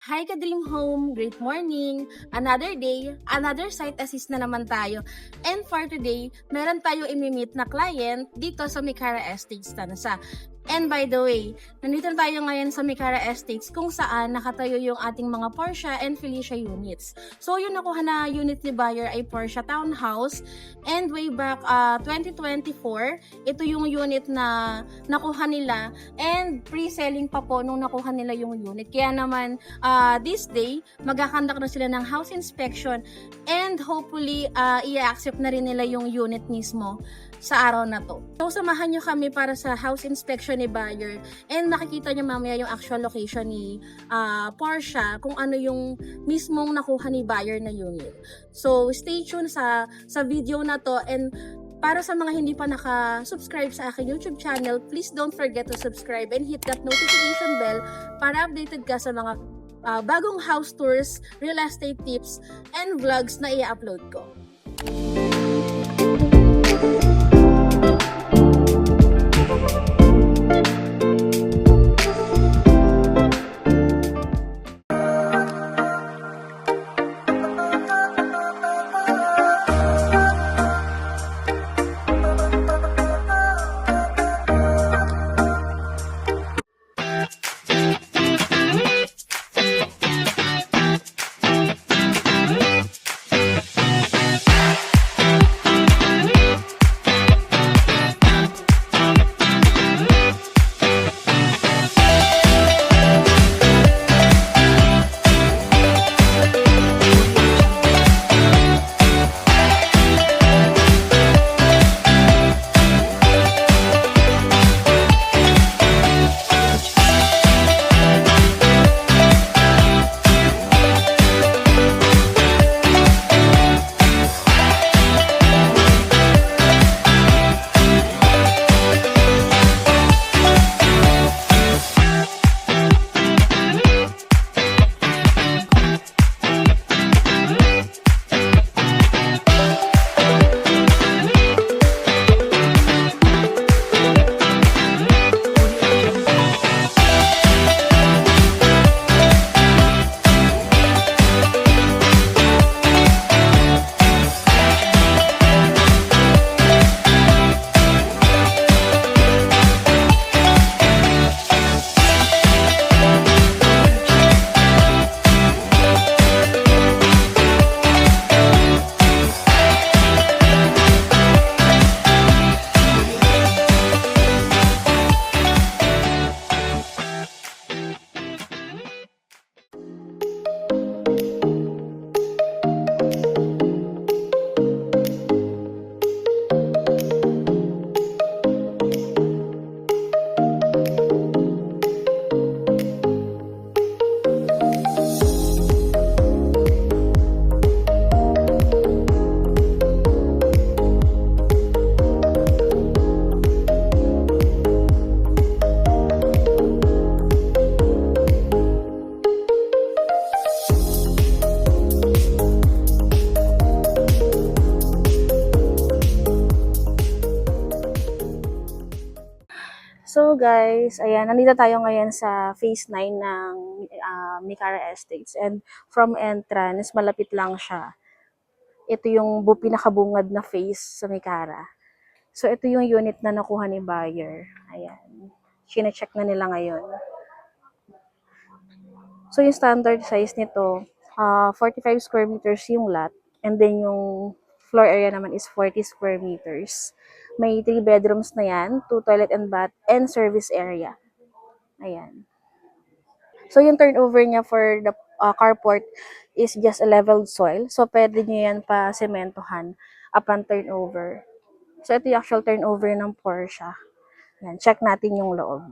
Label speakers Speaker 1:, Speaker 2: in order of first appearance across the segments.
Speaker 1: Hi ka-Dream Home! Great morning! Another day, another site assist na naman tayo. And for today, meron tayo imi-meet na client dito sa Micara Estates, Tansa. And by the way, nandito tayo ngayon sa Micara Estates kung saan nakatayo yung ating mga Porsche and Felicia units. So yung nakuha na unit ni buyer ay Porsche Townhouse, and way back 2024, ito yung unit na nakuha nila, and pre-selling pa po nung nakuha nila yung unit. Kaya naman this day, magkakandak na sila ng house inspection, and hopefully i-accept na rin nila yung unit mismo sa araw na to. So samahan nyo kami para sa house inspection ni buyer, and makikita nyo mamaya yung actual location ni Porsche, kung ano yung mismong nakuha ni buyer na unit. So stay tuned sa video na to, and para sa mga hindi pa naka-subscribe sa aking YouTube channel, please don't forget to subscribe and hit that notification bell para updated ka sa mga bagong house tours, real estate tips, and vlogs na i-upload ko. So guys, ayan, nandito tayo ngayon sa phase 9 ng Micara Estates, and from entrance, malapit lang siya. Ito yung pinakabungad na phase sa Micara. So ito yung unit na nakuha ni buyer. Ayan, chine-check na nila ngayon. So yung standard size nito, 45 square meters yung lot, and then yung floor area naman is 40 square meters. May 3 bedrooms na yan, 2 toilet and bath, and service area. Ayan. So yung turnover niya for the carport is just a leveled soil. So pwede nyo yan pa sementohan upon turnover. So ito yung actual turnover ng Porsche. Ayan, check natin yung loob.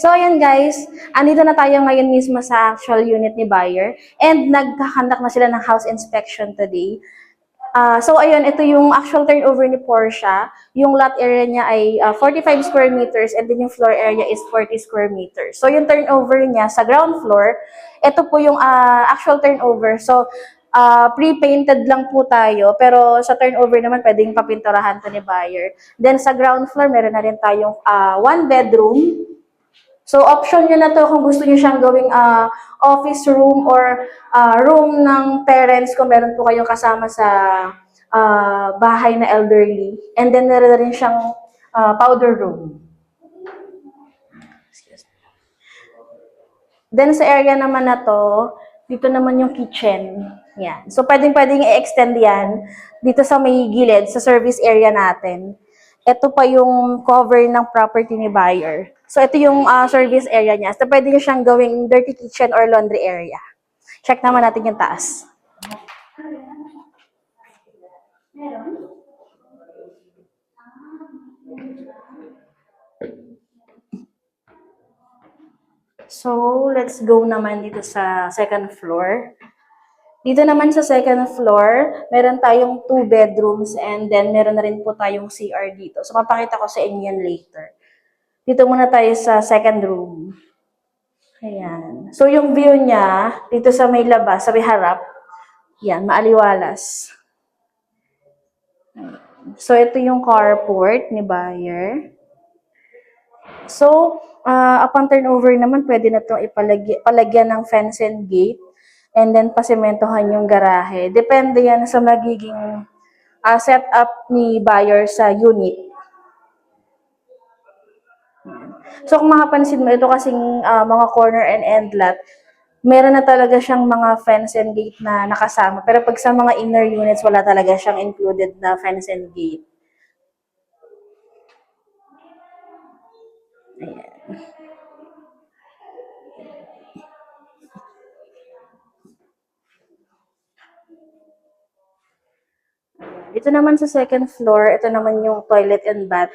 Speaker 1: So, ayan guys, andito na tayo ngayon mismo sa actual unit ni buyer and nagkakandak na sila ng house inspection today. So, ayun, ito yung actual turnover ni Portia. Yung lot area niya ay 45 square meters and then yung floor area is 40 square meters. So, yung turnover niya sa ground floor, ito po yung actual turnover. So, pre-painted lang po tayo, pero sa turnover naman, pwedeng papinturahan to ni buyer. Then, sa ground floor, meron na rin tayong one bedroom. So, option nyo na to kung gusto nyo siyang gawing office room or room ng parents kung meron po kayong kasama sa bahay na elderly. And then, meron na rin siyang powder room. Then, sa area naman na to, dito naman yung kitchen. Yan. So, pwedeng i-extend yan dito sa may gilid, sa service area natin. Ito pa yung cover ng property ni buyer. So, ito yung service area niya. So, pwede nyo siyang gawing dirty kitchen or laundry area. Check naman natin yung taas. So, let's go naman dito sa second floor. Dito naman sa second floor, meron tayong 2 bedrooms and then meron na rin po tayong CR dito. So, mapakita ko sa inyo yan later. Dito muna tayo sa second room. Ayan. So, yung view niya, dito sa may labas, sa may harap, yan, maaliwalas. So, ito yung carport ni buyer. So, upon turnover naman, pwede na itong palagyan ng fence and gate and then pasimentohan yung garahe. Depende yan sa magiging setup ni buyer sa unit. So, kung makapansin mo, ito kasing mga corner and end lot, meron na talaga siyang mga fence and gate na nakasama. Pero pag sa mga inner units, wala talaga siyang included na fence and gate. Ayan. Dito naman sa second floor, ito naman yung toilet and bath.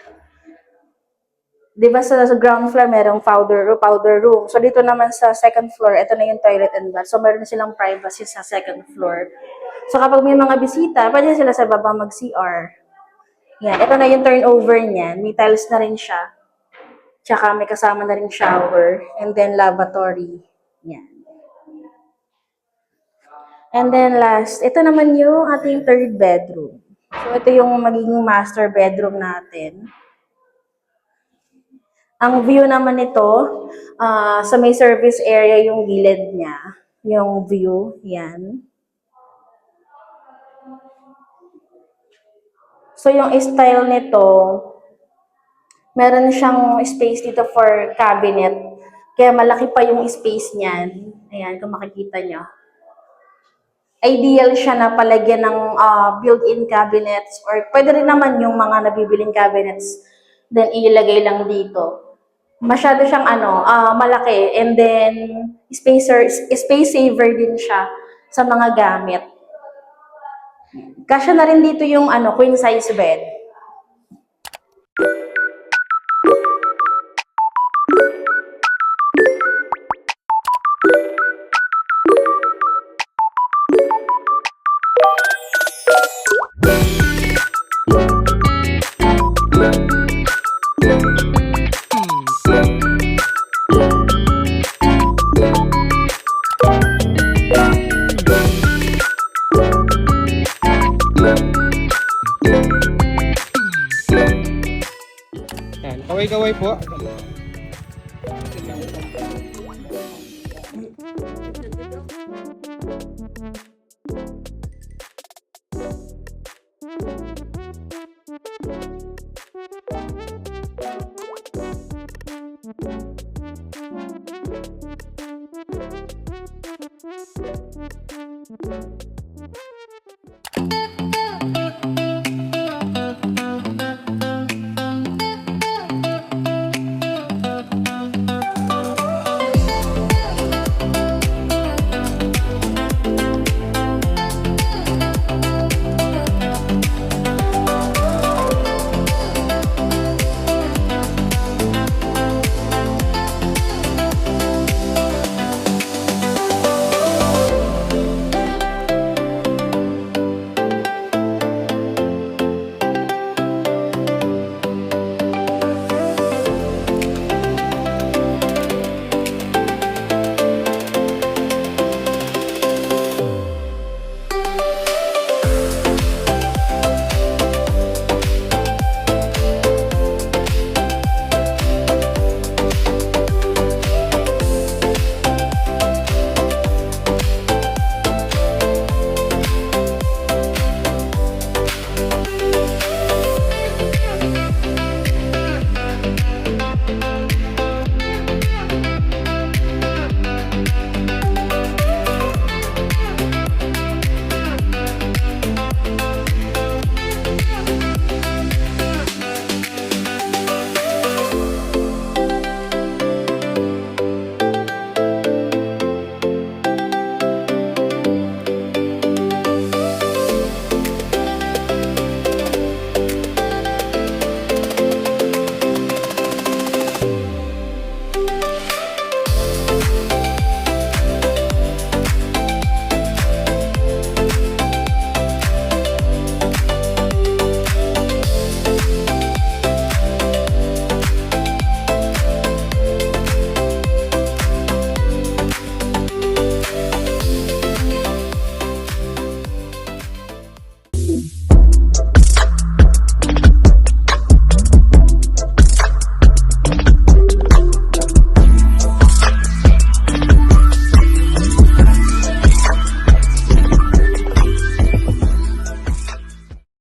Speaker 1: Diba sa ground floor, merong powder room. So, dito naman sa second floor, ito na yung toilet and bath. So, meron silang privacy sa second floor. So, kapag may mga bisita, pwede sila sa baba mag-CR. Yan, ito na yung turnover niyan. May tiles na rin siya. Tsaka may kasama na rin shower. And then, lavatory. Yan. And then, last, ito naman yung ating third bedroom. So, ito yung magiging master bedroom natin. Ang view naman nito, sa may service area yung gilid niya. Yung view, yan. So, yung style nito, meron siyang space dito for cabinet. Kaya malaki pa yung space niyan. Ayan, kung makikita nyo. Ideal siya na palagyan ng built-in cabinets or pwede rin naman yung mga nabibiling cabinets then ilagay lang dito. Masyado siyang malaki and then space saver din siya sa mga gamit. Kasya na rin dito yung queen size bed.
Speaker 2: Yan, kaway-kaway po.